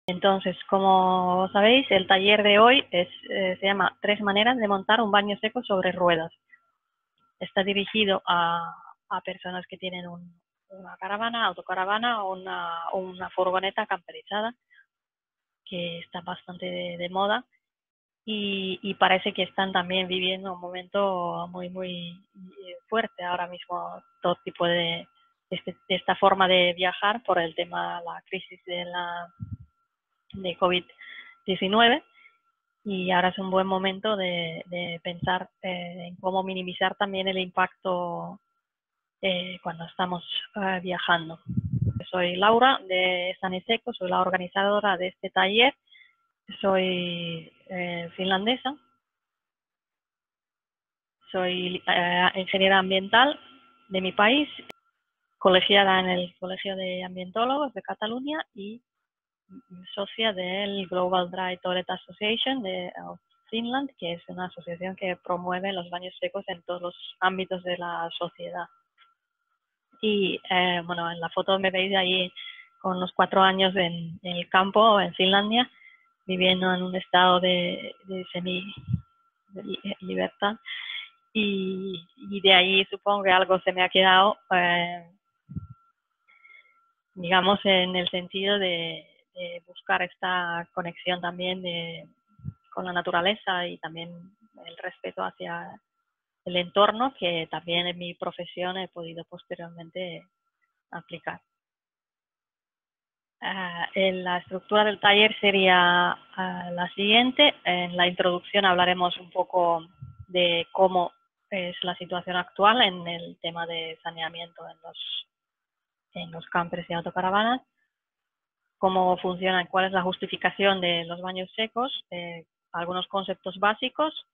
Entonces, como sabéis, el taller de hoy se llama 3 maneras de montar un baño seco sobre ruedas. Está dirigido a personas que tienen una caravana, autocaravana o una furgoneta camperizada, que está bastante de moda y parece que están también viviendo un momento muy fuerte ahora mismo, todo tipo de esta forma de viajar por el tema, la crisis de COVID-19, y ahora es un buen momento de pensar en cómo minimizar también el impacto cuando estamos viajando. Soy Laura de Saniseco, soy la organizadora de este taller, soy finlandesa, soy ingeniera ambiental de mi país, colegiada en el Colegio de Ambientólogos de Cataluña y socia del Global Dry Toilet Association de Finland, que es una asociación que promueve los baños secos en todos los ámbitos de la sociedad. Y bueno, en la foto me veis ahí con unos 4 años en el campo en Finlandia, viviendo en un estado de semi-libertad. Y de ahí supongo que algo se me ha quedado, digamos, en el sentido de buscar esta conexión también con la naturaleza y también el respeto hacia el entorno, que también en mi profesión he podido posteriormente aplicar. La estructura del taller sería la siguiente. En la introducción hablaremos un poco de cómo es la situación actual en el tema de saneamiento en los campers y autocaravanas, cómo funcionan, cuál es la justificación de los baños secos, algunos conceptos básicos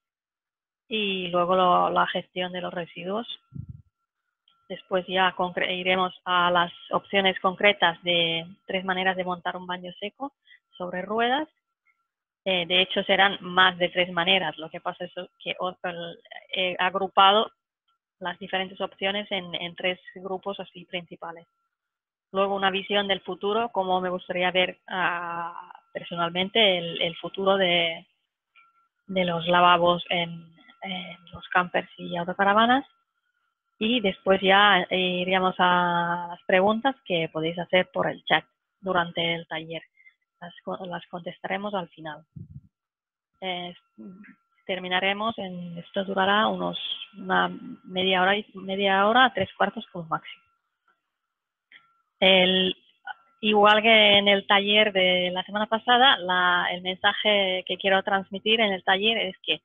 y luego la gestión de los residuos. Después ya iremos a las opciones concretas de 3 maneras de montar un baño seco sobre ruedas. De hecho, serán más de 3 maneras. Lo que pasa es que he agrupado las diferentes opciones en 3 grupos así principales. Luego una visión del futuro, cómo me gustaría ver personalmente el futuro de los lavabos en los campers y autocaravanas. Y después ya iríamos a las preguntas que podéis hacer por el chat durante el taller. Las contestaremos al final. Terminaremos esto durará una media hora a 3/4 como máximo. Igual que en el taller de la semana pasada, el mensaje que quiero transmitir en el taller es que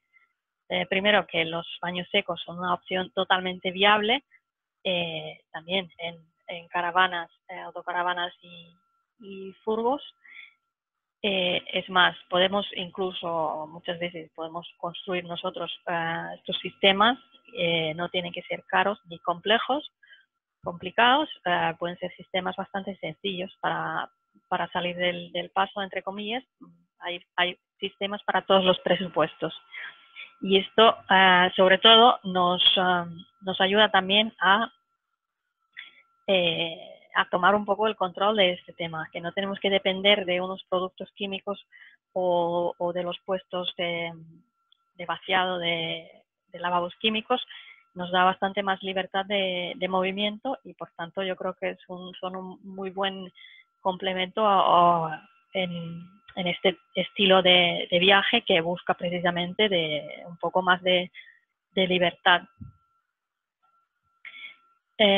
primero, que los baños secos son una opción totalmente viable, también en caravanas, autocaravanas y furgos. Es más, podemos incluso, muchas veces podemos construir nosotros estos sistemas, no tienen que ser caros ni complicados, pueden ser sistemas bastante sencillos para salir del paso, entre comillas. Hay sistemas para todos los presupuestos. Y esto, sobre todo, nos ayuda también a tomar un poco el control de este tema, que no tenemos que depender de unos productos químicos o de los puestos de vaciado de lavabos químicos. Nos da bastante más libertad de movimiento y, por tanto, yo creo que son un muy buen complemento en este estilo de viaje que busca precisamente un poco más de libertad.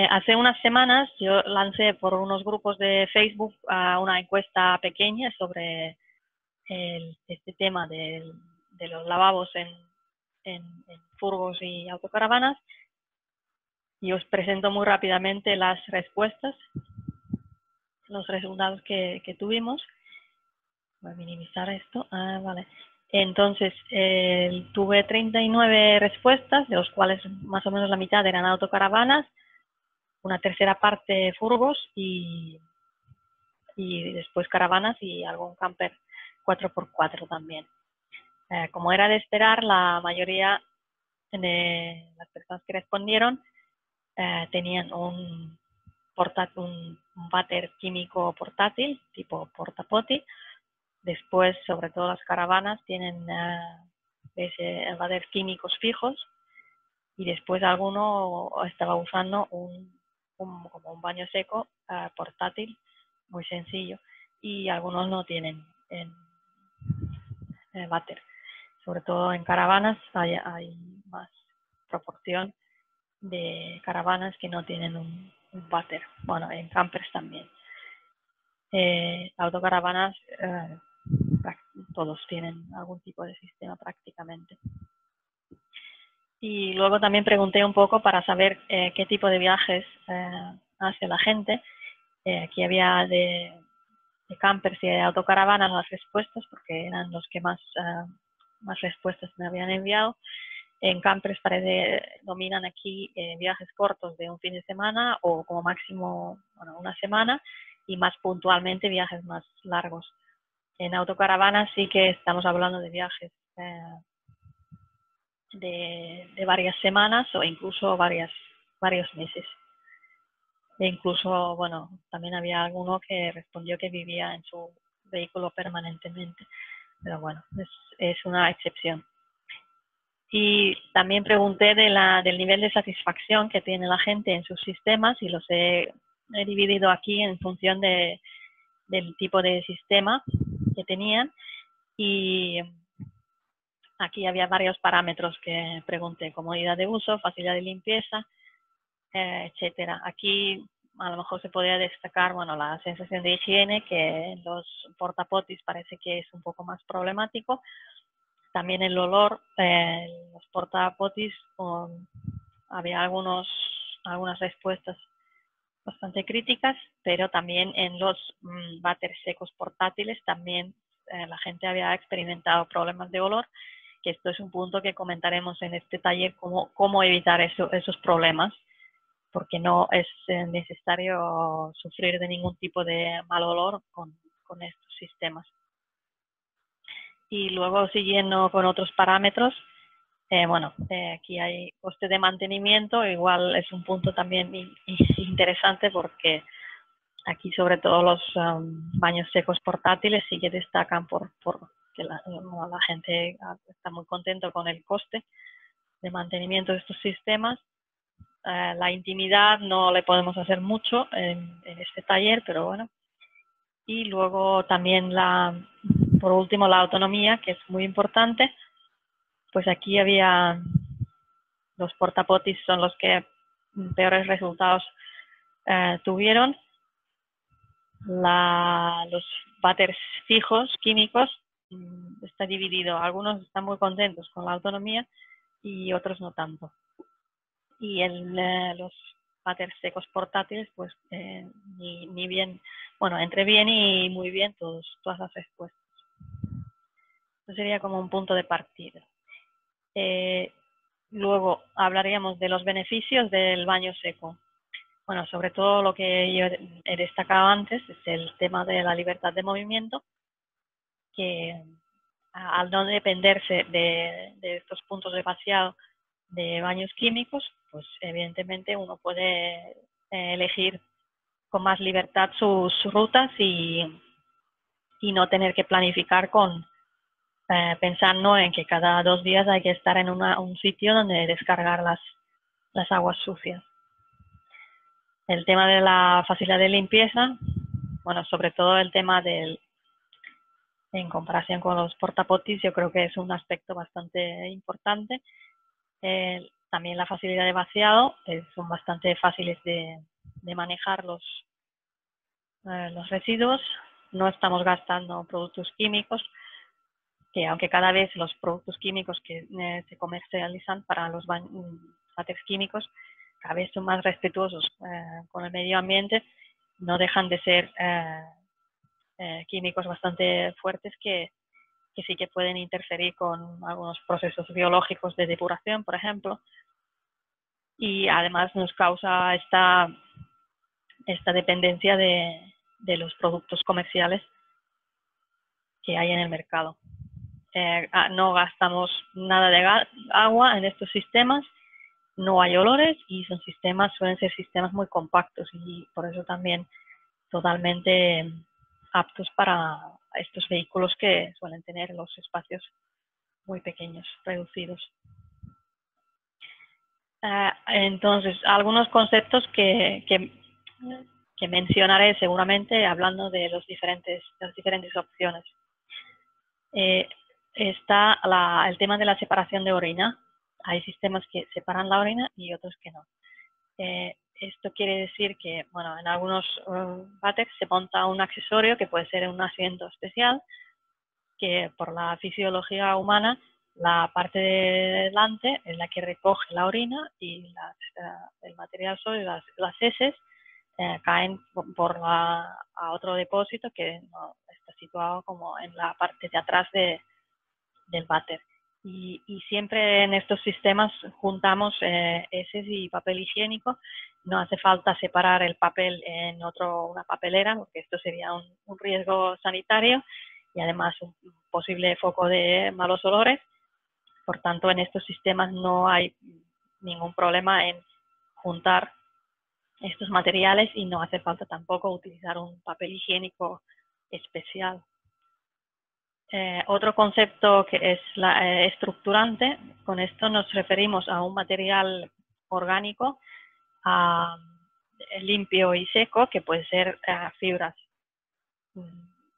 Hace unas semanas yo lancé por unos grupos de Facebook una encuesta pequeña sobre este tema de los lavabos en furgos y autocaravanas, y os presento muy rápidamente las respuestas, los resultados que tuvimos. Voy a minimizar esto. Vale. Entonces, tuve 39 respuestas, de los cuales más o menos la mitad eran autocaravanas, una tercera parte furgos y después caravanas y algún camper 4x4 también. Como era de esperar, la mayoría de las personas que respondieron tenían un váter químico portátil tipo portapoti, Después, sobre todo las caravanas, tienen váteres químicos fijos, y después alguno estaba usando como un baño seco portátil muy sencillo, y algunos no tienen váter. Sobre todo en caravanas hay más proporción de caravanas que no tienen un váter. Bueno, en campers también. Autocaravanas todos tienen algún tipo de sistema prácticamente. Y luego también pregunté un poco para saber qué tipo de viajes hace la gente. Aquí había de campers y de autocaravanas las respuestas, porque eran los que más respuestas me habían enviado. En campers dominan aquí viajes cortos de un fin de semana o como máximo una semana, y más puntualmente viajes más largos. En autocaravanas sí que estamos hablando de viajes de varias semanas o incluso varios meses. E incluso, bueno, también había alguno que respondió que vivía en su vehículo permanentemente, pero bueno, es una excepción. Y también pregunté del nivel de satisfacción que tiene la gente en sus sistemas, y los he dividido aquí en función del tipo de sistema que tenían. Y aquí había varios parámetros que pregunté: comodidad de uso, facilidad de limpieza, etcétera. Aquí a lo mejor se podría destacar, bueno, la sensación de higiene, que en los portapotis parece que es un poco más problemático. También el olor, los portapotis, había algunas respuestas bastante críticas, pero también en los váteres secos portátiles también la gente había experimentado problemas de olor, que esto es un punto que comentaremos en este taller, cómo evitar esos problemas, porque no es necesario sufrir de ningún tipo de mal olor con estos sistemas. Y luego, siguiendo con otros parámetros, aquí hay coste de mantenimiento. Igual es un punto también interesante, porque aquí sobre todo los baños secos portátiles sí que destacan porque la gente está muy contento con el coste de mantenimiento de estos sistemas. La intimidad no le podemos hacer mucho en este taller, pero bueno. Y luego también por último, la autonomía, que es muy importante. Pues aquí había los portapotis son los que peores resultados tuvieron. Los váteres fijos químicos está dividido. Algunos están muy contentos con la autonomía y otros no tanto. Y los váteres secos portátiles, pues ni bien, entre bien y muy bien todas las respuestas. Eso sería como un punto de partida. Luego hablaríamos de los beneficios del baño seco. Bueno, sobre todo lo que yo he destacado antes es el tema de la libertad de movimiento, que al no dependerse de estos puntos de vaciado de baños químicos, pues evidentemente uno puede elegir con más libertad sus rutas y no tener que planificar pensando en que cada 2 días hay que estar en un sitio donde descargar las aguas sucias. El tema de la facilidad de limpieza, sobre todo el tema en comparación con los portapotis, yo creo que es un aspecto bastante importante. También la facilidad de vaciado, son bastante fáciles de manejar los residuos. No estamos gastando productos químicos, que aunque cada vez los productos químicos que se comercializan para los váteres químicos cada vez son más respetuosos con el medio ambiente, no dejan de ser químicos bastante fuertes que sí que pueden interferir con algunos procesos biológicos de depuración, por ejemplo, y además nos causa esta dependencia de los productos comerciales que hay en el mercado. No gastamos nada de agua en estos sistemas, no hay olores y suelen ser sistemas muy compactos, y por eso también totalmente aptos para estos vehículos que suelen tener los espacios muy pequeños, reducidos. Entonces, algunos conceptos que mencionaré seguramente hablando de las diferentes opciones. Está el tema de la separación de orina. Hay sistemas que separan la orina y otros que no. Esto quiere decir que, bueno, en algunos váteres se monta un accesorio que puede ser un asiento especial, que por la fisiología humana, la parte de delante es la que recoge la orina y el material sólido, las heces, caen a otro depósito que no, está situado como en la parte de atrás del váter. Y siempre en estos sistemas juntamos heces y papel higiénico. No hace falta separar el papel en una papelera, porque esto sería un riesgo sanitario y además un posible foco de malos olores. Por tanto, en estos sistemas no hay ningún problema en juntar estos materiales y no hace falta tampoco utilizar un papel higiénico especial. Otro concepto que es estructurante, con esto nos referimos a un material orgánico limpio y seco, que puede ser fibras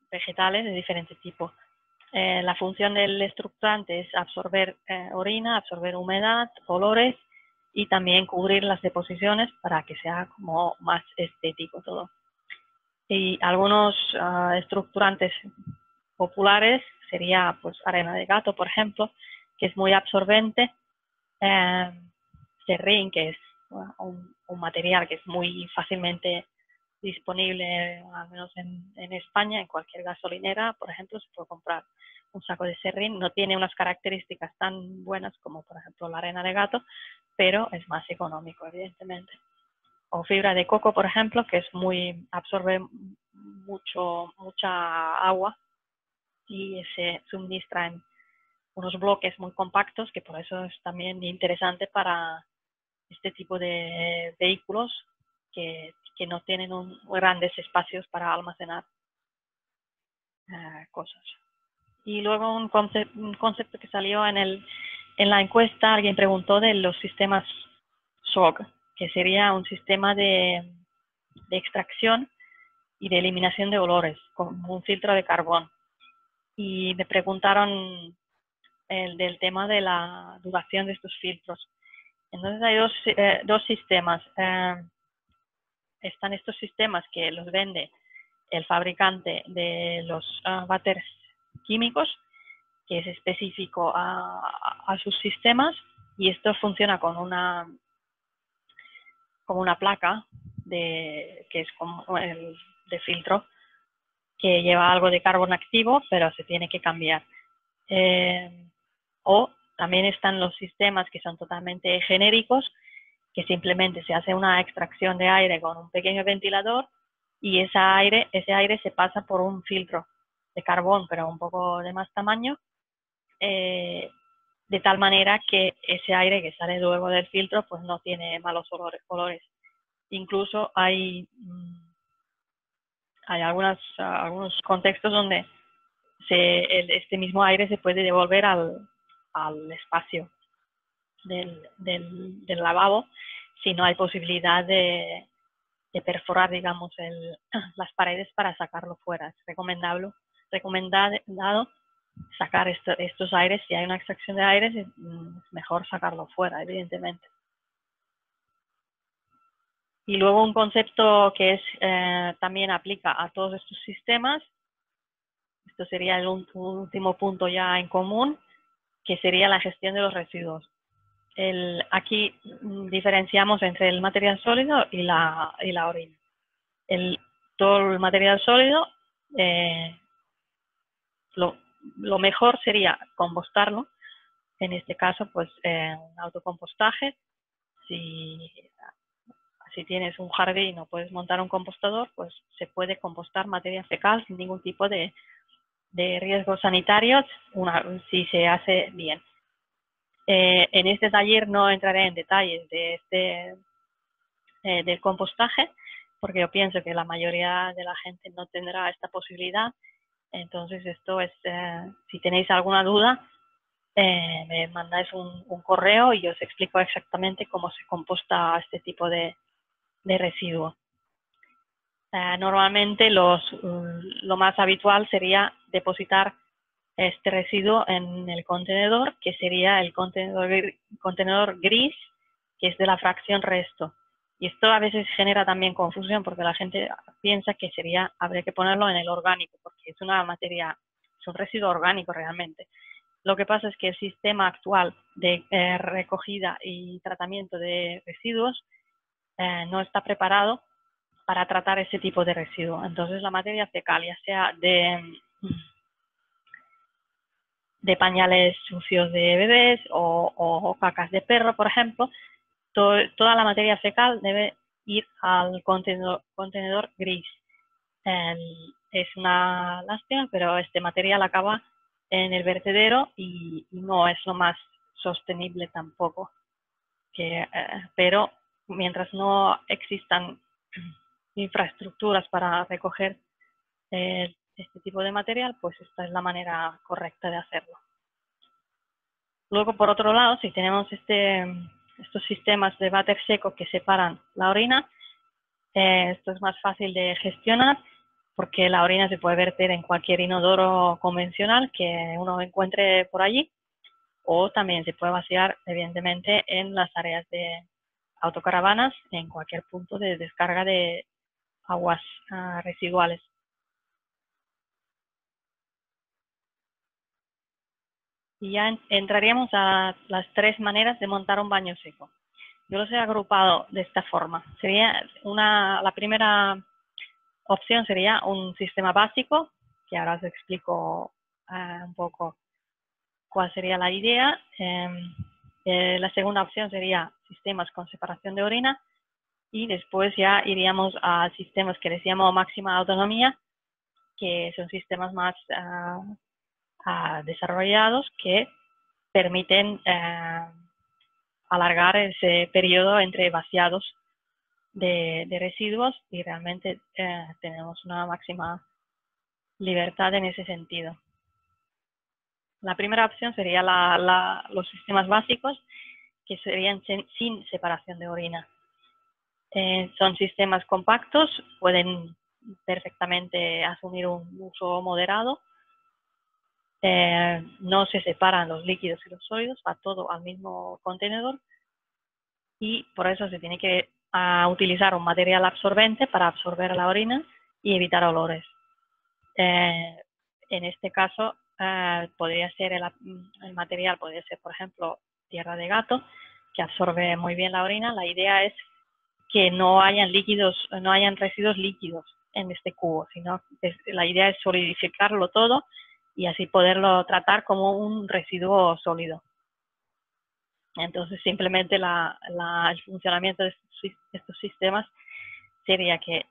vegetales de diferente tipo. La función del estructurante es absorber orina, absorber humedad, olores y también cubrir las deposiciones para que sea como más estético todo. Y algunos estructurantes populares sería pues arena de gato, por ejemplo, que es muy absorbente. Serrín, que es un material que es muy fácilmente disponible, al menos en España, en cualquier gasolinera, por ejemplo, se puede comprar un saco de serrín. No tiene unas características tan buenas como, por ejemplo, la arena de gato, pero es más económico, evidentemente. O fibra de coco, por ejemplo, que absorbe mucha agua y se suministra en unos bloques muy compactos, que por eso es también interesante para este tipo de vehículos que no tienen grandes espacios para almacenar cosas. Y luego un concepto que salió en la encuesta, alguien preguntó de los sistemas SOG, que sería un sistema de extracción y de eliminación de olores con un filtro de carbón. Y me preguntaron del tema de la duración de estos filtros. Entonces hay dos sistemas. Están estos sistemas que los vende el fabricante de los váteres químicos, que es específico a sus sistemas, y esto funciona con una placa que es como el de filtro, que lleva algo de carbón activo, pero se tiene que cambiar. O también están los sistemas que son totalmente genéricos, que simplemente se hace una extracción de aire con un pequeño ventilador y ese aire se pasa por un filtro de carbón, pero un poco de más tamaño, de tal manera que ese aire que sale luego del filtro pues no tiene malos olores. Incluso hay algunos contextos donde este mismo aire se puede devolver al espacio del lavabo si no hay posibilidad de perforar, digamos, las paredes para sacarlo fuera. Es recomendado sacar estos aires. Si hay una extracción de aires, es mejor sacarlo fuera, evidentemente. Y luego un concepto que también aplica a todos estos sistemas, esto sería el último punto ya en común, que sería la gestión de los residuos. Aquí diferenciamos entre el material sólido y la orina. Todo el material sólido, lo mejor sería compostarlo. En este caso, pues un autocompostaje. Si tienes un jardín y no puedes montar un compostador, pues se puede compostar materia fecal sin ningún tipo de riesgos sanitarios si se hace bien. En este taller no entraré en detalles del compostaje, porque yo pienso que la mayoría de la gente no tendrá esta posibilidad. Entonces esto es, si tenéis alguna duda, me mandáis un correo y os explico exactamente cómo se composta este tipo de residuo. Normalmente lo más habitual sería depositar este residuo en el contenedor, que sería el contenedor gris, que es de la fracción resto. Y esto a veces genera también confusión porque la gente piensa que habría que ponerlo en el orgánico, porque es una materia, es un residuo orgánico realmente. Lo que pasa es que el sistema actual de recogida y tratamiento de residuos no está preparado para tratar ese tipo de residuo. Entonces la materia fecal, ya sea de pañales sucios de bebés o cacas de perro, por ejemplo, toda la materia fecal debe ir al contenedor gris. Es una lástima, pero este material acaba en el vertedero y no es lo más sostenible tampoco. Pero mientras no existan infraestructuras para recoger este tipo de material, pues esta es la manera correcta de hacerlo. Luego, por otro lado, si tenemos estos sistemas de váter seco que separan la orina, esto es más fácil de gestionar porque la orina se puede verter en cualquier inodoro convencional que uno encuentre por allí, o también se puede vaciar, evidentemente, en las áreas de autocaravanas, en cualquier punto de descarga de aguas residuales. Y ya entraríamos a las 3 maneras de montar un baño seco. Yo los he agrupado de esta forma. La primera opción sería un sistema básico, que ahora os explico un poco cuál sería la idea. La segunda opción sería sistemas con separación de orina, y después ya iríamos a sistemas que les llamo máxima autonomía, que son sistemas más desarrollados que permiten alargar ese periodo entre vaciados de residuos y realmente tenemos una máxima libertad en ese sentido. La primera opción sería los sistemas básicos, que serían sin separación de orina. Son sistemas compactos, pueden perfectamente asumir un uso moderado. No se separan los líquidos y los sólidos, va todo al mismo contenedor, y por eso se tiene que utilizar un material absorbente para absorber la orina y evitar olores. En este caso, podría ser el material, podría ser, por ejemplo, tierra de gato, que absorbe muy bien la orina. La idea es que no hayan residuos líquidos en este cubo, sino la idea es solidificarlo todo y así poderlo tratar como un residuo sólido. Entonces, simplemente el funcionamiento de estos sistemas sería que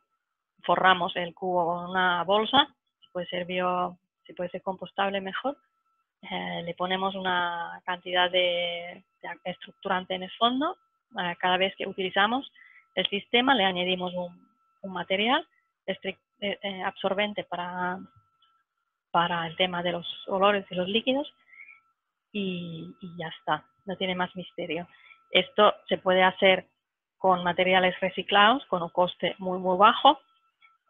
forramos el cubo con una bolsa, si puede ser compostable mejor, le ponemos una cantidad de estructurante en el fondo. Cada vez que utilizamos el sistema le añadimos un material absorbente para el tema de los olores y los líquidos, y ya está, no tiene más misterio. Esto se puede hacer con materiales reciclados con un coste muy muy bajo,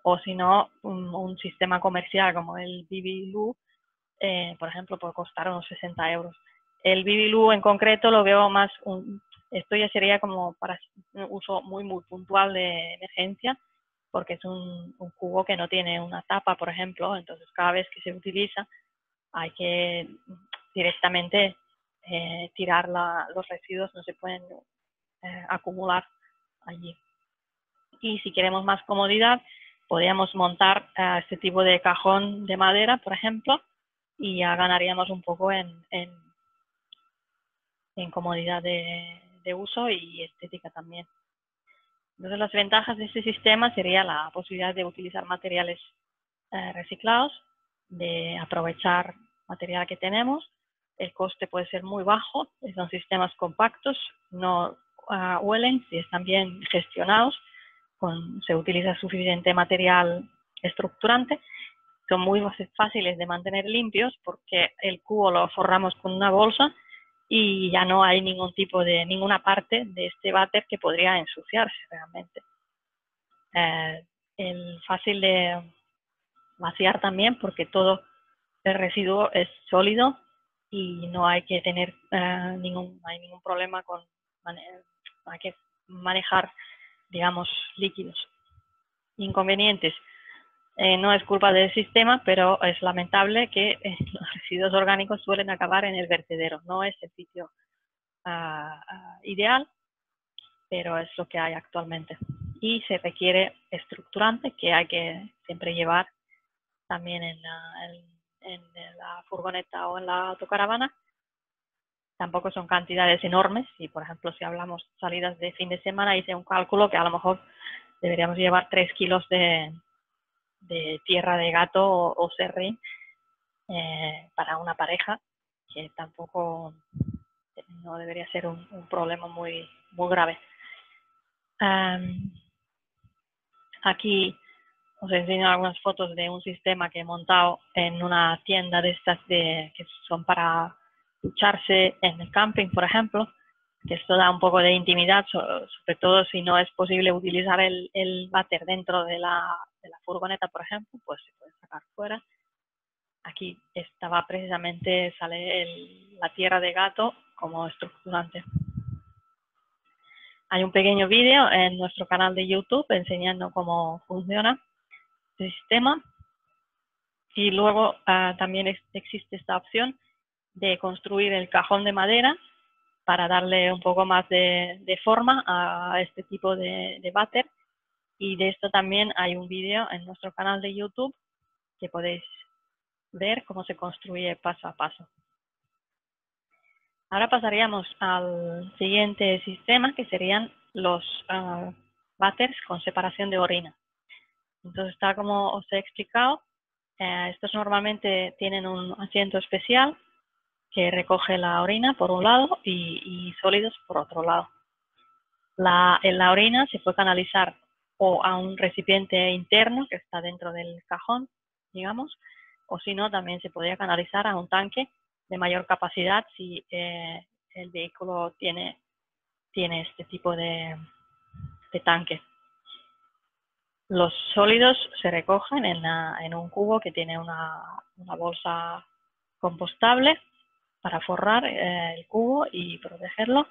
o si no, un sistema comercial como el BB-Lu, por ejemplo, puede costar unos 60 euros. El BB-Lu en concreto lo veo más, esto ya sería como para un uso muy muy puntual de emergencia, porque es un cubo que no tiene una tapa, por ejemplo, entonces cada vez que se utiliza hay que directamente tirar los residuos, no se pueden acumular allí. Y si queremos más comodidad, podríamos montar este tipo de cajón de madera, por ejemplo, y ya ganaríamos un poco en comodidad de uso y estética también. Entonces, las ventajas de este sistema sería la posibilidad de utilizar materiales reciclados, de aprovechar material que tenemos. El coste puede ser muy bajo, son sistemas compactos, no huelen si están bien gestionados. se utiliza suficiente material estructurante, son muy fáciles de mantener limpios porque el cubo lo forramos con una bolsa y ya no hay ninguna parte de este váter que podría ensuciarse realmente. Fácil de vaciar también porque todo el residuo es sólido y no hay que tener ningún problema con hay que manejar, digamos, líquidos. Inconvenientes. No es culpa del sistema, pero es lamentable que los residuos orgánicos suelen acabar en el vertedero. No es el sitio ideal, pero es lo que hay actualmente. Y se requiere estructurante que hay que siempre llevar también en la furgoneta o en la autocaravana. Tampoco son cantidades enormes. Y, por ejemplo, si hablamos salidas de fin de semana, hice un cálculo que a lo mejor deberíamos llevar 3 kilos de tierra de gato o serrín para una pareja, que tampoco no debería ser un problema muy grave. Aquí os enseño algunas fotos de un sistema que he montado en una tienda de estas que son para ducharse en el camping, por ejemplo, que esto da un poco de intimidad, sobre todo si no es posible utilizar el váter dentro de la furgoneta, por ejemplo, pues se puede sacar fuera. Aquí sale la tierra de gato como estructurante. Hay un pequeño vídeo en nuestro canal de YouTube enseñando cómo funciona el sistema. Y luego también existe esta opción de construir el cajón de madera para darle un poco más de forma a este tipo de váter. Y de esto también hay un vídeo en nuestro canal de YouTube que podéis ver cómo se construye paso a paso. Ahora pasaríamos al siguiente sistema, que serían los váteres con separación de orina. Entonces, tal como os he explicado, estos normalmente tienen un asiento especial que recoge la orina por un lado y sólidos por otro lado. La orina se puede canalizar o a un recipiente interno que está dentro del cajón, digamos, o si no, también se podría canalizar a un tanque de mayor capacidad si el vehículo tiene este tipo de tanque. Los sólidos se recogen en un cubo que tiene una bolsa compostable para forrar el cubo y protegerlo.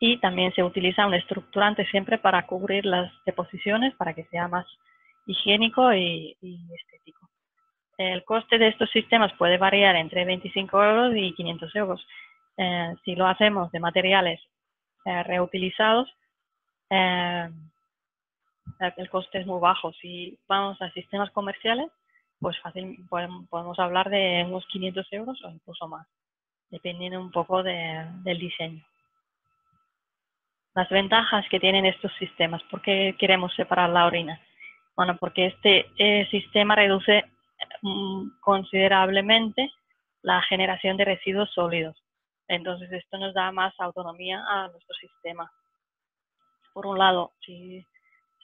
Y también se utiliza un estructurante siempre para cubrir las deposiciones para que sea más higiénico y estético. El coste de estos sistemas puede variar entre 25 euros y 500 euros. Si lo hacemos de materiales reutilizados, el coste es muy bajo. Si vamos a sistemas comerciales, pues fácil podemos hablar de unos 500 euros o incluso más, dependiendo un poco del diseño. Las ventajas que tienen estos sistemas. ¿Por qué queremos separar la orina? Bueno, porque este sistema reduce considerablemente la generación de residuos sólidos. Entonces, esto nos da más autonomía a nuestro sistema. Por un lado,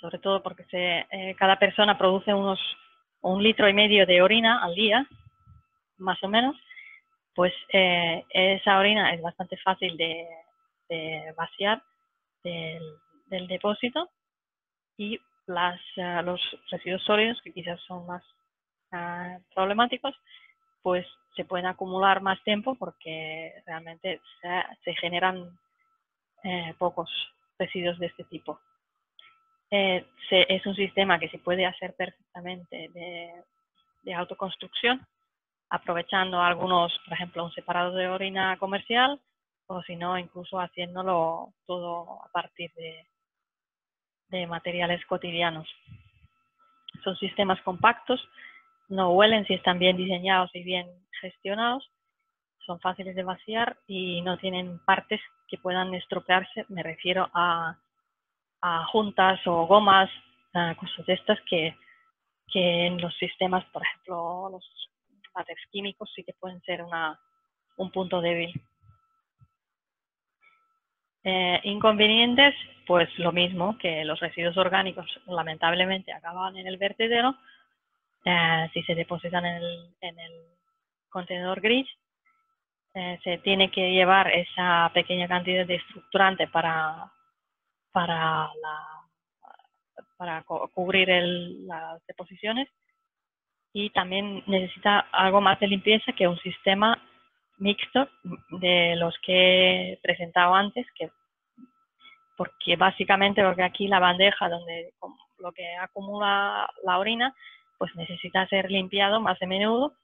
sobre todo porque cada persona produce 1,5 litros de orina al día, más o menos, pues esa orina es bastante fácil de vaciar del depósito, y los residuos sólidos, que quizás son más problemáticos, pues se pueden acumular más tiempo porque realmente se generan pocos residuos de este tipo. Es un sistema que se puede hacer perfectamente de autoconstrucción, aprovechando algunos, por ejemplo, un separador de orina comercial, o si no, incluso haciéndolo todo a partir de materiales cotidianos. Son sistemas compactos, no huelen si están bien diseñados y bien gestionados, son fáciles de vaciar y no tienen partes que puedan estropearse. Me refiero a juntas o gomas, cosas de estas que en los sistemas, por ejemplo, los váteres químicos, sí que pueden ser un punto débil. Inconvenientes, pues lo mismo, que los residuos orgánicos lamentablemente acaban en el vertedero. Si se depositan en el contenedor gris, se tiene que llevar esa pequeña cantidad de estructurante para cubrir las deposiciones, y también necesita algo más de limpieza que un sistema mixto de los que he presentado antes, porque aquí la bandeja donde lo que acumula la orina pues necesita ser limpiado más a menudo,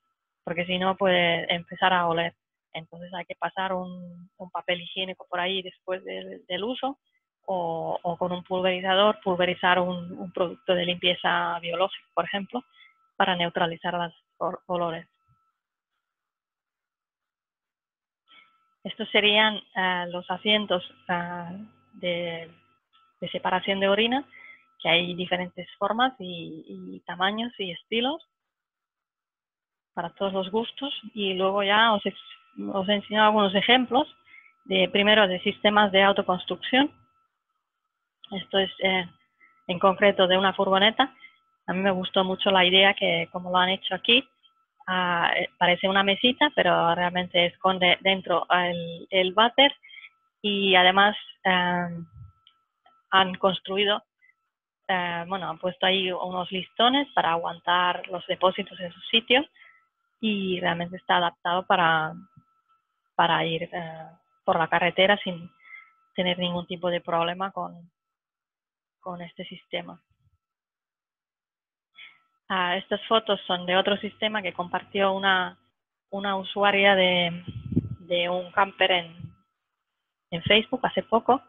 porque si no puede empezar a oler. Entonces hay que pasar un papel higiénico por ahí después del uso, o con un pulverizador pulverizar un producto de limpieza biológico, por ejemplo, para neutralizar los olores. Estos serían los asientos de separación de orina, que hay diferentes formas y tamaños y estilos para todos los gustos. Y luego ya os he enseñado algunos ejemplos primero de sistemas de autoconstrucción. Esto es en concreto de una furgoneta. A mí me gustó mucho la idea que, como lo han hecho aquí, parece una mesita, pero realmente esconde dentro el váter, y además han construido, han puesto ahí unos listones para aguantar los depósitos en su sitio, y realmente está adaptado para ir por la carretera sin tener ningún tipo de problema con este sistema. Estas fotos son de otro sistema que compartió una usuaria de un camper en Facebook hace poco.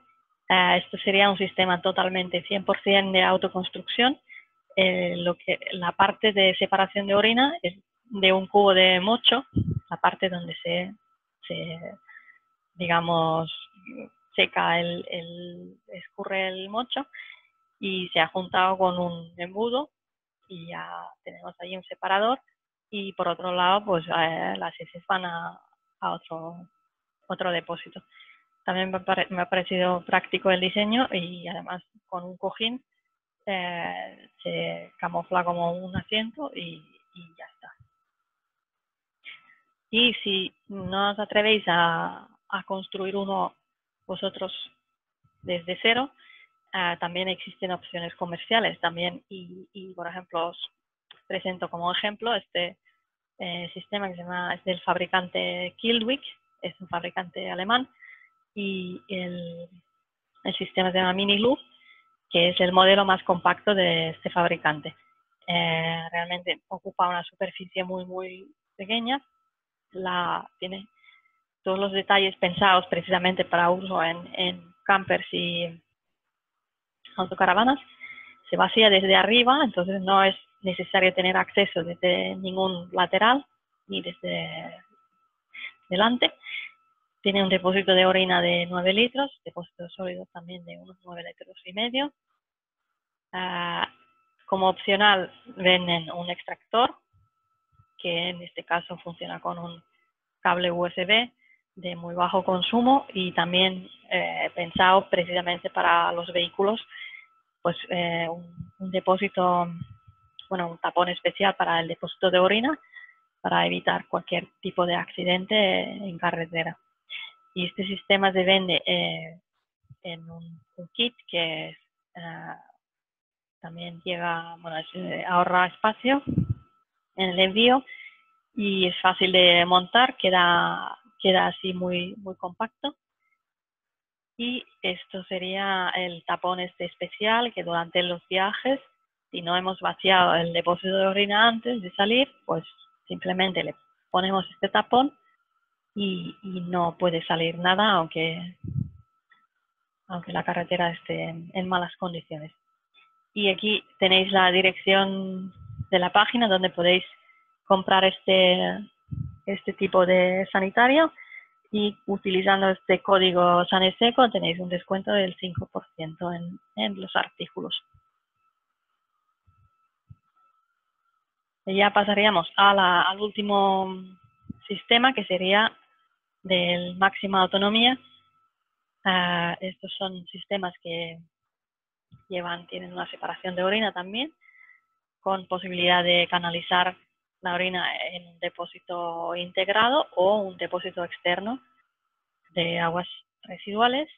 Esto sería un sistema totalmente 100% de autoconstrucción. La parte de separación de orina es de un cubo de mocho, la parte donde se digamos, seca escurre el mocho, y se ha juntado con un embudo, y ya tenemos ahí un separador, y por otro lado pues las heces van a otro depósito. También me ha parecido práctico el diseño, y además con un cojín se camufla como un asiento y ya está. Y si no os atrevéis a construir uno vosotros desde cero, también existen opciones comerciales también, y por ejemplo os presento como ejemplo este sistema que es del fabricante Kildwick, es un fabricante alemán, y el sistema se llama Mini-Loo, que es el modelo más compacto de este fabricante. Realmente ocupa una superficie muy muy pequeña, tiene todos los detalles pensados precisamente para uso en campers y autocaravanas. Se vacía desde arriba, entonces no es necesario tener acceso desde ningún lateral ni desde delante. Tiene un depósito de orina de 9 litros, depósito sólido también de unos 9 litros y medio. Como opcional venden un extractor, que en este caso funciona con un cable USB de muy bajo consumo, y también pensado precisamente para los vehículos, pues un depósito, un tapón especial para el depósito de orina, para evitar cualquier tipo de accidente en carretera. Y este sistema se vende en un kit que también llega, ahorra espacio en el envío, y es fácil de montar, queda así muy muy compacto. Y esto sería el tapón especial, que durante los viajes, si no hemos vaciado el depósito de orina antes de salir, pues simplemente le ponemos este tapón y no puede salir nada, aunque la carretera esté en malas condiciones. Y aquí tenéis la dirección de la página donde podéis comprar este tipo de sanitario, y utilizando este código SANESECO tenéis un descuento del 5% en los artículos. Y ya pasaríamos al último sistema, que sería del máxima autonomía, Estos son sistemas que tienen una separación de orina también, con posibilidad de canalizar la orina en un depósito integrado o un depósito externo de aguas residuales.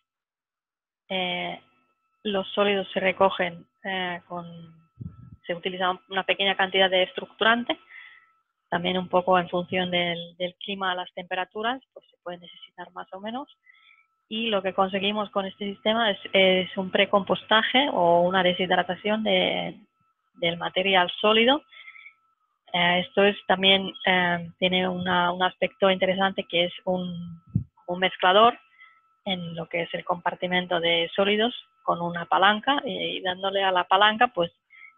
Los sólidos se recogen se utiliza una pequeña cantidad de estructurante, también un poco en función del clima, las temperaturas, pues se puede necesitar más o menos. Y lo que conseguimos con este sistema es un precompostaje o una deshidratación del material sólido. Esto también tiene un aspecto interesante, que es un mezclador en lo que es el compartimento de sólidos con una palanca, y dándole a la palanca pues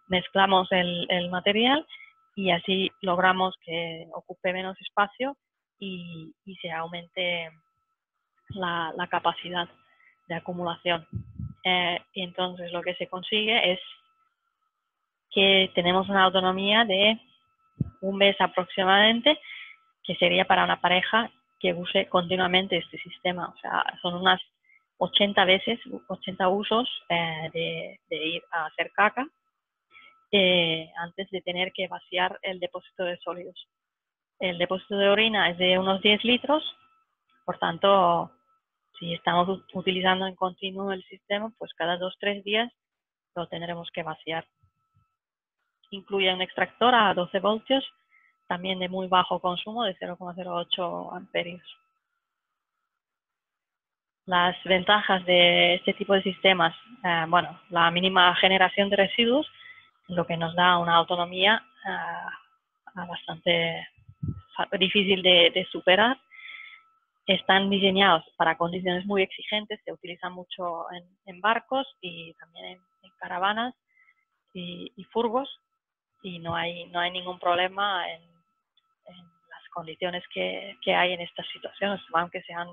mezclamos el material y así logramos que ocupe menos espacio y se aumente la capacidad de acumulación. Y entonces lo que se consigue es que tenemos una autonomía de un mes aproximadamente, que sería para una pareja que use continuamente este sistema. O sea, son unas 80 usos de ir a hacer caca antes de tener que vaciar el depósito de sólidos. El depósito de orina es de unos 10 litros, por tanto, si estamos utilizando en continuo el sistema, pues cada 2-3 días lo tendremos que vaciar. Incluye un extractor a 12 voltios, también de muy bajo consumo, de 0,08 amperios. Las ventajas de este tipo de sistemas, bueno, la mínima generación de residuos, lo que nos da una autonomía bastante difícil de superar. Están diseñados para condiciones muy exigentes, se utilizan mucho en barcos y también en caravanas y furgos, y no hay ningún problema en las condiciones que hay en estas situaciones, aunque sean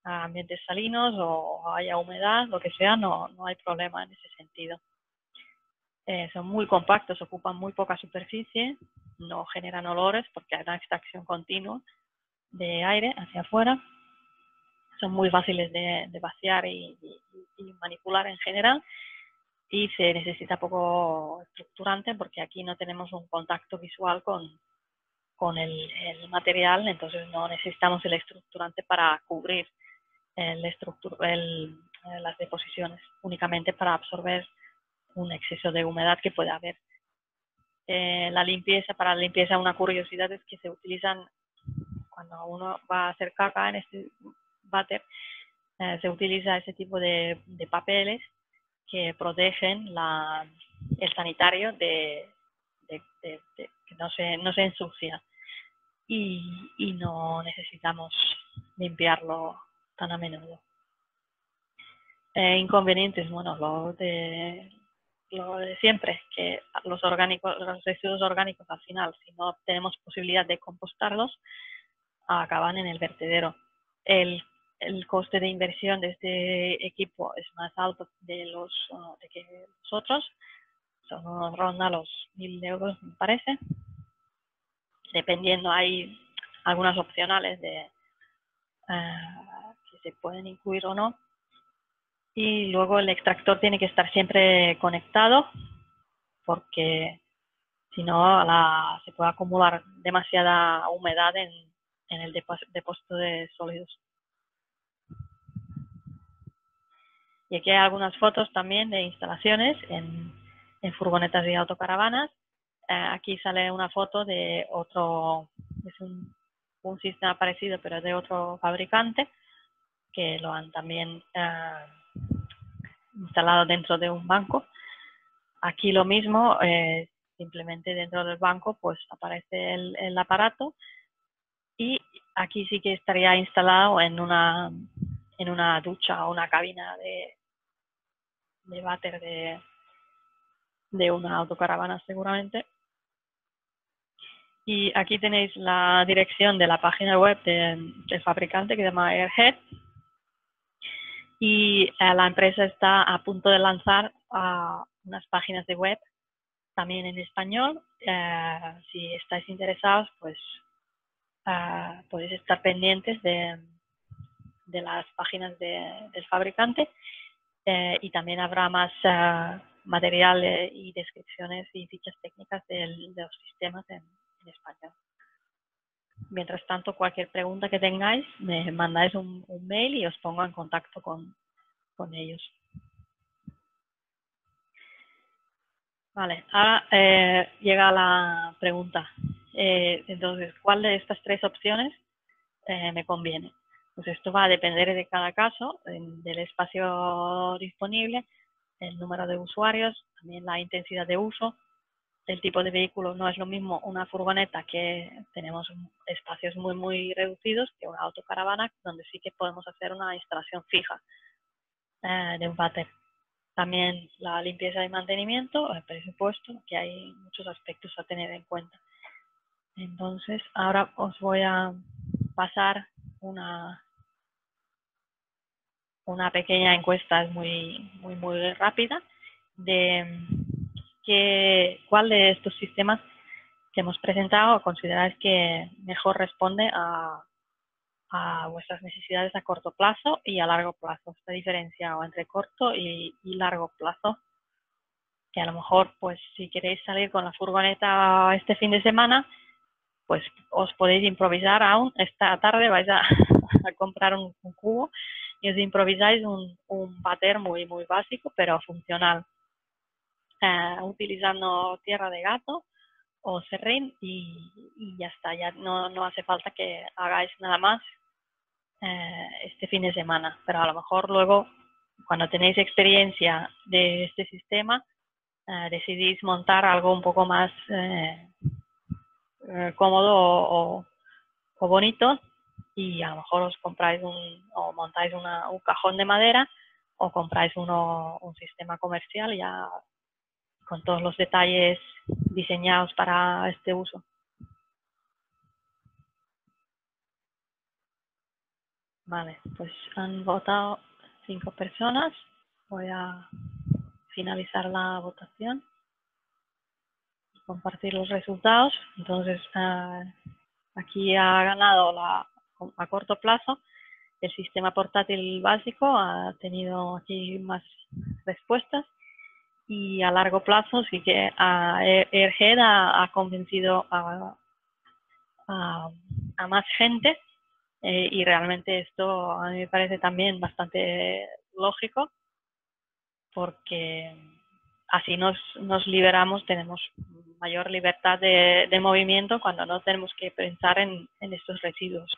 ambientes salinos o haya humedad, lo que sea, no hay problema en ese sentido. Son muy compactos, ocupan muy poca superficie, no generan olores porque hay una extracción continua de aire hacia afuera. Son muy fáciles de vaciar y manipular en general, y se necesita poco estructurante porque aquí no tenemos un contacto visual con el material, entonces no necesitamos el estructurante para cubrir las deposiciones, únicamente para absorber un exceso de humedad que puede haber. Para la limpieza, una curiosidad es que se utilizan, cuando uno va a hacer caca en este váter, se utiliza ese tipo de papeles que protegen el sanitario de que no se ensucia, y no necesitamos limpiarlo tan a menudo. Inconvenientes, bueno, lo de siempre, que los residuos orgánicos al final, si no tenemos posibilidad de compostarlos, acaban en el vertedero. El coste de inversión de este equipo es más alto de que los otros, ronda los 1.000 euros, me parece. Dependiendo, hay algunas opcionales que se pueden incluir o no. Y luego el extractor tiene que estar siempre conectado, porque si no se puede acumular demasiada humedad en el depósito de sólidos. Y aquí hay algunas fotos también de instalaciones en furgonetas y autocaravanas. Aquí sale una foto de otro, es un sistema parecido pero de otro fabricante, que lo han también instalado dentro de un banco. Aquí lo mismo, simplemente dentro del banco pues aparece el aparato, y aquí sí que estaría instalado en una ducha o una cabina de váter de una autocaravana seguramente. Y aquí tenéis la dirección de la página web del fabricante, que se llama Airhead, y la empresa está a punto de lanzar unas páginas de web también en español. Si estáis interesados, pues podéis estar pendientes de de las páginas del fabricante, y también habrá más material y descripciones y fichas técnicas de los sistemas en español. Mientras tanto, cualquier pregunta que tengáis, me mandáis un mail y os pongo en contacto con ellos. Vale, ahora llega la pregunta. Entonces, ¿cuál de estas tres opciones me conviene? Pues esto va a depender de cada caso, del espacio disponible, el número de usuarios, también la intensidad de uso, el tipo de vehículo. No es lo mismo una furgoneta, que tenemos espacios muy reducidos, que una autocaravana, donde sí que podemos hacer una instalación fija de un váter. También la limpieza y mantenimiento, el presupuesto, que hay muchos aspectos a tener en cuenta. Entonces, ahora os voy a pasar una pequeña encuesta, es muy rápida, de cuál de estos sistemas que hemos presentado consideráis que mejor responde a vuestras necesidades a corto plazo y a largo plazo. Esta diferencia entre corto y largo plazo, que a lo mejor, pues si queréis salir con la furgoneta este fin de semana, pues os podéis improvisar aún. Esta tarde vais a comprar un cubo y os improvisáis un váter muy básico, pero funcional, utilizando tierra de gato o serrín, y ya está. Ya no hace falta que hagáis nada más este fin de semana, pero a lo mejor luego, cuando tenéis experiencia de este sistema, decidís montar algo un poco más cómodo o bonito, y a lo mejor os compráis o montáis un cajón de madera, o compráis un sistema comercial ya con todos los detalles diseñados para este uso. Vale, pues han votado 5 personas. Voy a finalizar la votación y compartir los resultados. Entonces, aquí ha ganado a corto plazo el sistema portátil básico, ha tenido aquí más respuestas, y a largo plazo sí que Airhead ha convencido a más gente, y realmente esto a mí me parece también bastante lógico, porque así nos liberamos, tenemos mayor libertad de movimiento cuando no tenemos que pensar en estos residuos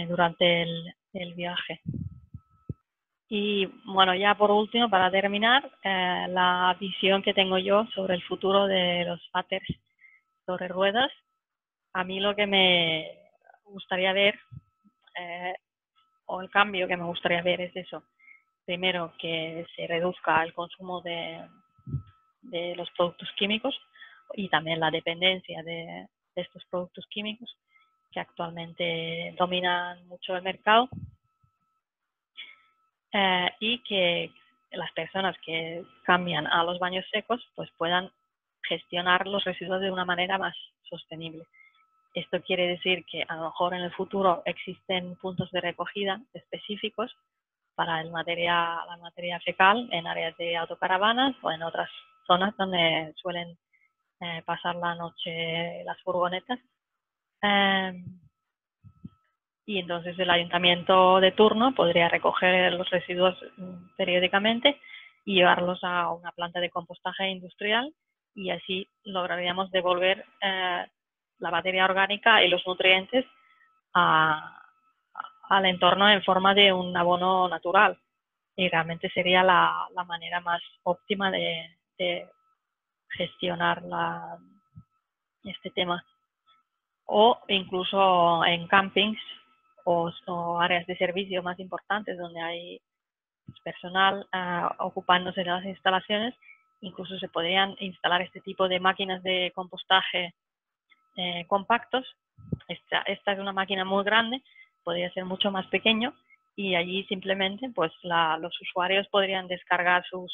durante el viaje. Y bueno, ya por último, para terminar, la visión que tengo yo sobre el futuro de los váters sobre ruedas. A mí lo que me gustaría ver, o el cambio que me gustaría ver, es eso. Primero, que se reduzca el consumo de los productos químicos y también la dependencia de estos productos químicos, que actualmente dominan mucho el mercado, y que las personas que cambian a los baños secos pues puedan gestionar los residuos de una manera más sostenible. Esto quiere decir que a lo mejor en el futuro existen puntos de recogida específicos para la materia fecal en áreas de autocaravanas o en otras zonas donde suelen pasar la noche las furgonetas. Y entonces el ayuntamiento de turno podría recoger los residuos periódicamente y llevarlos a una planta de compostaje industrial, y así lograríamos devolver la materia orgánica y los nutrientes al entorno en forma de un abono natural, y realmente sería la manera más óptima de gestionar este tema. O incluso en campings o áreas de servicio más importantes, donde hay personal ocupándose de las instalaciones, incluso se podrían instalar este tipo de máquinas de compostaje compactos. Esta es una máquina muy grande, podría ser mucho más pequeño, y allí simplemente pues los usuarios podrían descargar sus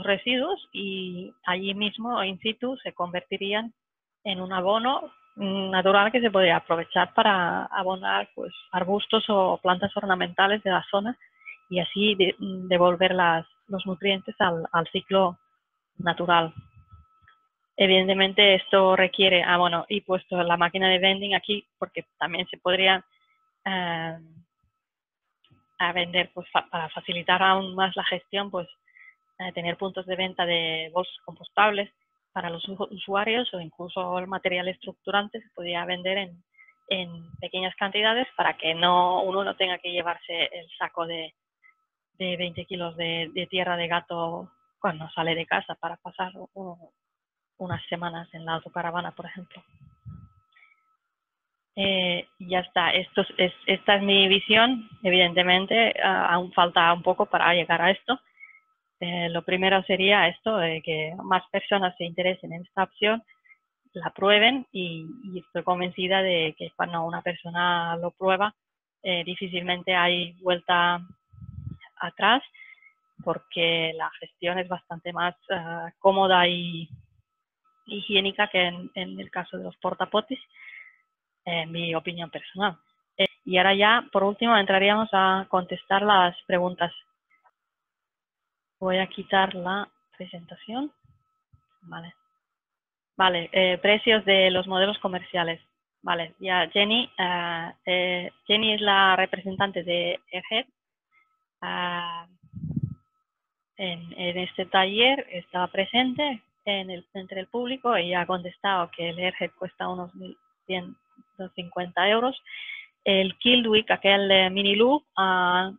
residuos, y allí mismo in situ se convertirían en un abono natural que se podría aprovechar para abonar pues arbustos o plantas ornamentales de la zona y así devolver los nutrientes al ciclo natural. Evidentemente esto requiere, bueno, y puesto la máquina de vending aquí, porque también se podría a vender, pues para facilitar aún más la gestión, pues tener puntos de venta de bolsas compostables para los usuarios o incluso el material estructurante se podría vender en pequeñas cantidades para que uno no tenga que llevarse el saco de 20 kilos de tierra de gato cuando sale de casa para pasar unas semanas en la autocaravana, por ejemplo. Ya está, esta es mi visión. Evidentemente aún falta un poco para llegar a esto. Lo primero sería esto, que más personas se interesen en esta opción, la prueben y estoy convencida de que cuando una persona lo prueba difícilmente hay vuelta atrás porque la gestión es bastante más cómoda y higiénica que en el caso de los portapotis, en mi opinión personal. Y ahora ya, por último, entraríamos a contestar las preguntas. Voy a quitar la presentación. Vale, precios de los modelos comerciales. Vale, ya Jenny es la representante de Airhead. En este taller estaba presente entre el público y ha contestado que el Airhead cuesta unos 1.150 euros. El Kildwick, aquel mini loop,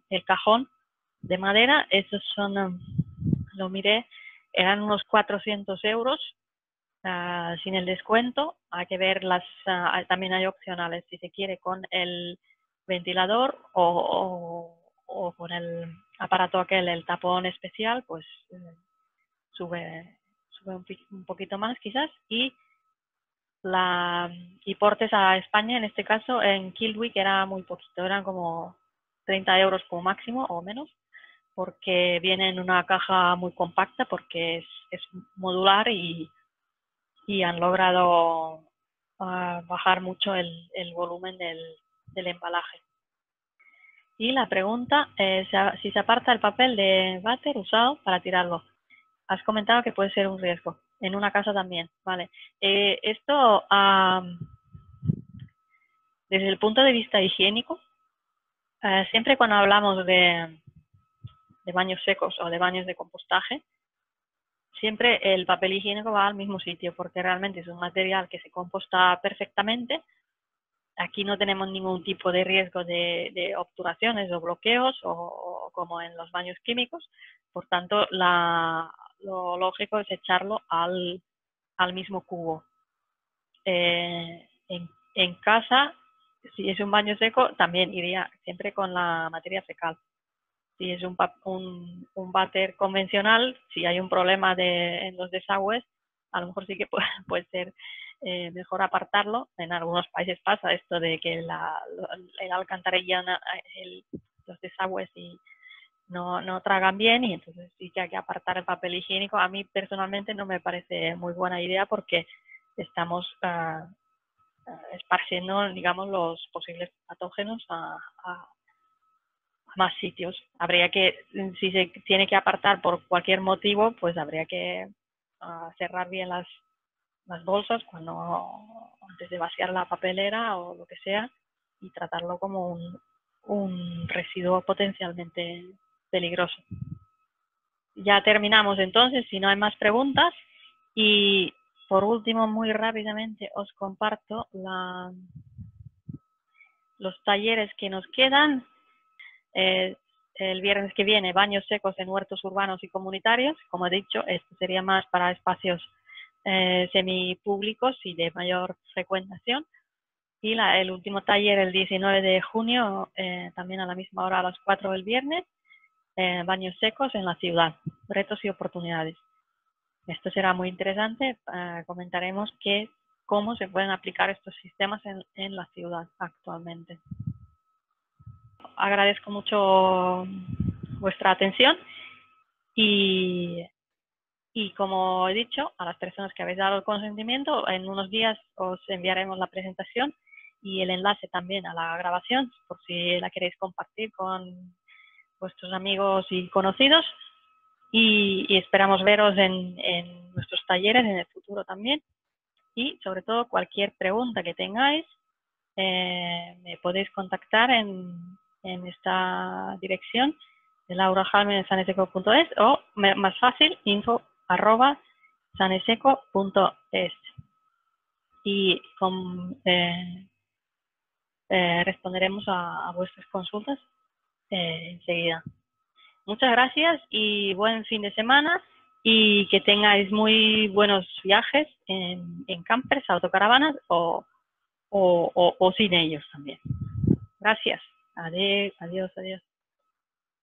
el cajón de madera, esos son, lo miré, eran unos 400 euros sin el descuento. Hay que ver también hay opcionales, si se quiere con el ventilador o con el aparato aquel, el tapón especial, pues sube un poquito más quizás. Y portes a España, en este caso, en Kildwick era muy poquito, eran como 30 euros como máximo o menos, porque viene en una caja muy compacta, porque es modular y han logrado bajar mucho el volumen del embalaje. Y la pregunta es si se aparta el papel de váter usado para tirarlo. Has comentado que puede ser un riesgo. En una casa también, vale. Esto, desde el punto de vista higiénico, siempre cuando hablamos de baños secos o de baños de compostaje, siempre el papel higiénico va al mismo sitio porque realmente es un material que se composta perfectamente. Aquí no tenemos ningún tipo de riesgo de obturaciones o bloqueos o como en los baños químicos. Por tanto, lo lógico es echarlo al mismo cubo. En casa, si es un baño seco, también iría siempre con la materia fecal. Si es un váter convencional, si hay un problema en los desagües, a lo mejor sí que puede ser mejor apartarlo. En algunos países pasa esto de que el alcantarillado, los desagües no tragan bien y entonces sí que hay que apartar el papel higiénico. A mí personalmente no me parece muy buena idea porque estamos esparciendo, digamos, los posibles patógenos a más sitios. Habría que, si se tiene que apartar por cualquier motivo, pues habría que cerrar bien las bolsas antes de vaciar la papelera o lo que sea y tratarlo como un residuo potencialmente peligroso. Ya terminamos entonces, si no hay más preguntas. Y por último, muy rápidamente os comparto los talleres que nos quedan. El viernes que viene, baños secos en huertos urbanos y comunitarios. Como he dicho, esto sería más para espacios semipúblicos y de mayor frecuentación. Y el último taller, el 19 de junio, también a la misma hora, a las 4 del viernes, baños secos en la ciudad, retos y oportunidades. Esto será muy interesante. Comentaremos cómo se pueden aplicar estos sistemas en la ciudad actualmente. Agradezco mucho vuestra atención y Y como he dicho, a las personas que habéis dado el consentimiento, en unos días os enviaremos la presentación y el enlace también a la grabación, por si la queréis compartir con vuestros amigos y conocidos. Y esperamos veros en nuestros talleres en el futuro también. Y sobre todo, cualquier pregunta que tengáis, me podéis contactar en esta dirección de laurajalmen@saneseco.es o más fácil, info@saneseco.es. Y responderemos a vuestras consultas enseguida. Muchas gracias y buen fin de semana y que tengáis muy buenos viajes en campers, autocaravanas o sin ellos también. Gracias. Adiós, adiós, adiós.